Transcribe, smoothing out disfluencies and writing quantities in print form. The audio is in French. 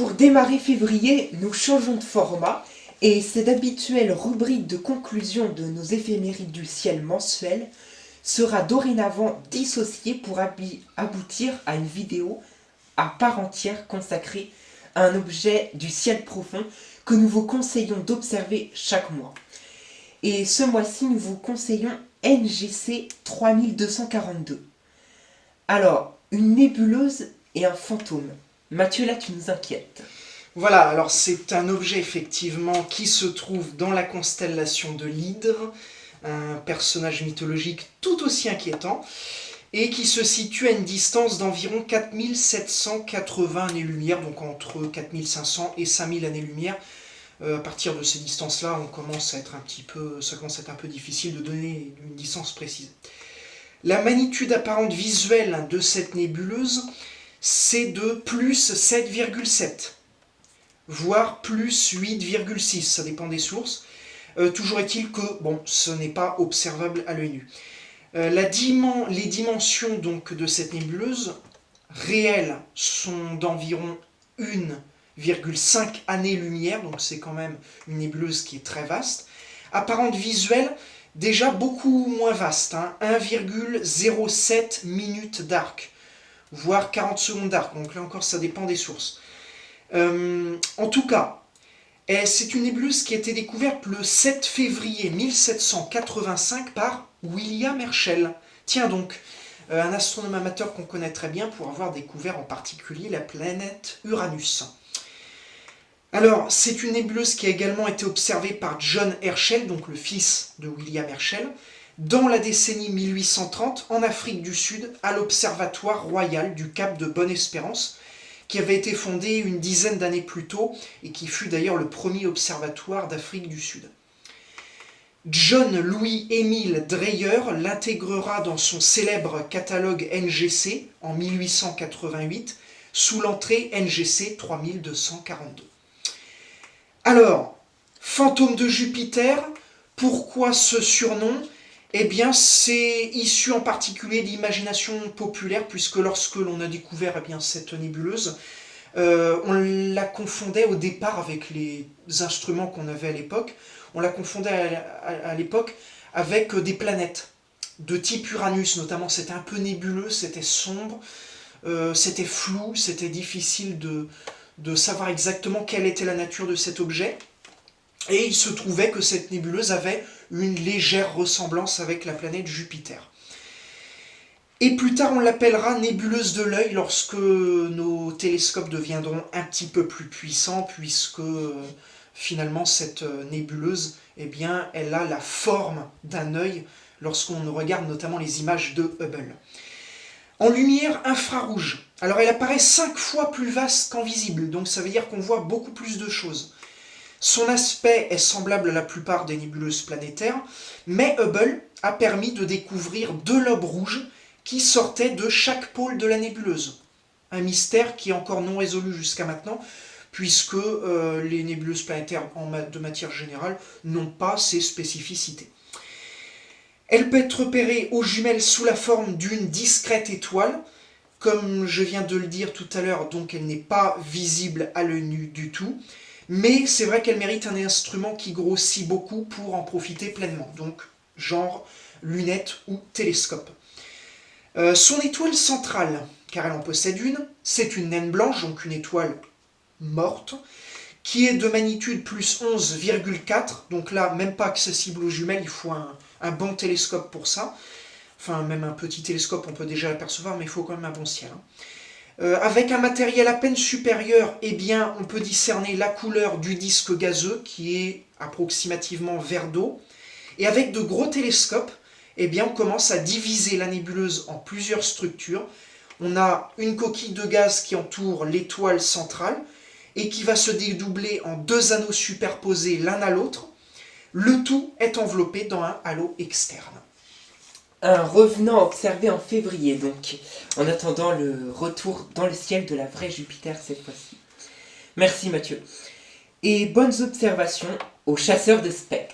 Pour démarrer février, nous changeons de format et cette habituelle rubrique de conclusion de nos éphémérides du ciel mensuel sera dorénavant dissociée pour aboutir à une vidéo à part entière consacrée à un objet du ciel profond que nous vous conseillons d'observer chaque mois. Et ce mois-ci, nous vous conseillons NGC 3242. Alors, une nébuleuse et un fantôme. Mathieu, là, tu nous inquiètes. Voilà, alors c'est un objet effectivement qui se trouve dans la constellation de l'Hydre, un personnage mythologique tout aussi inquiétant, et qui se situe à une distance d'environ 4780 années-lumière, donc entre 4500 et 5000 années-lumière. À partir de ces distances-là, ça commence à être un peu difficile de donner une distance précise. La magnitude apparente visuelle de cette nébuleuse, c'est de plus 7,7, voire plus 8,6, ça dépend des sources. Toujours est-il que ce n'est pas observable à l'œil nu. Les dimensions donc, de cette nébuleuse réelles sont d'environ 1,5 années-lumière, donc c'est quand même une nébuleuse qui est très vaste. Apparente visuelle, déjà beaucoup moins vaste, 1,07 minutes d'arc, voire 40 secondes d'arc, donc là encore ça dépend des sources. En tout cas, c'est une nébuleuse qui a été découverte le 7 février 1785 par William Herschel. Tiens donc, un astronome amateur qu'on connaît très bien pour avoir découvert en particulier la planète Uranus. Alors, c'est une nébuleuse qui a également été observée par John Herschel, donc le fils de William Herschel, dans la décennie 1830 en Afrique du Sud, à l'Observatoire royal du Cap de Bonne-Espérance, qui avait été fondé une dizaine d'années plus tôt et qui fut d'ailleurs le premier observatoire d'Afrique du Sud. John Louis-Émile Dreyer l'intégrera dans son célèbre catalogue NGC en 1888 sous l'entrée NGC 3242. Alors, fantôme de Jupiter, pourquoi ce surnom ? Eh bien, c'est issu en particulier de l'imagination populaire, puisque lorsque l'on a découvert cette nébuleuse, on la confondait au départ avec les instruments qu'on avait à l'époque, on la confondait à l'époque avec des planètes de type Uranus, notamment. C'était un peu nébuleux, c'était sombre, c'était flou, c'était difficile de savoir exactement quelle était la nature de cet objet. Et il se trouvait que cette nébuleuse avait une légère ressemblance avec la planète Jupiter. Et plus tard, on l'appellera nébuleuse de l'œil lorsque nos télescopes deviendront un petit peu plus puissants, puisque finalement cette nébuleuse, elle a la forme d'un œil lorsqu'on regarde notamment les images de Hubble. En lumière infrarouge, alors elle apparaît 5 fois plus vaste qu'en visible, donc ça veut dire qu'on voit beaucoup plus de choses. Son aspect est semblable à la plupart des nébuleuses planétaires, mais Hubble a permis de découvrir 2 lobes rouges qui sortaient de chaque pôle de la nébuleuse. Un mystère qui est encore non résolu jusqu'à maintenant, puisque les nébuleuses planétaires de matière générale n'ont pas ces spécificités. Elle peut être repérée aux jumelles sous la forme d'une discrète étoile. Comme je viens de le dire tout à l'heure, donc elle n'est pas visible à l'œil nu du tout. Mais c'est vrai qu'elle mérite un instrument qui grossit beaucoup pour en profiter pleinement. Donc, genre lunettes ou télescope. Son étoile centrale, car elle en possède une, c'est une naine blanche, donc une étoile morte, qui est de magnitude plus 11,4. Donc là, même pas accessible aux jumelles, il faut un bon télescope pour ça. Enfin, même un petit télescope, on peut déjà l'apercevoir, mais il faut quand même un bon ciel. Avec un matériel à peine supérieur, on peut discerner la couleur du disque gazeux, qui est approximativement vert d'eau. Et avec de gros télescopes, on commence à diviser la nébuleuse en plusieurs structures. On a une coquille de gaz qui entoure l'étoile centrale, et qui va se dédoubler en 2 anneaux superposés l'un à l'autre. Le tout est enveloppé dans un halo externe. Un revenant observé en février, donc, en attendant le retour dans le ciel de la vraie Jupiter cette fois-ci. Merci Mathieu. Et bonnes observations aux chasseurs de spectres.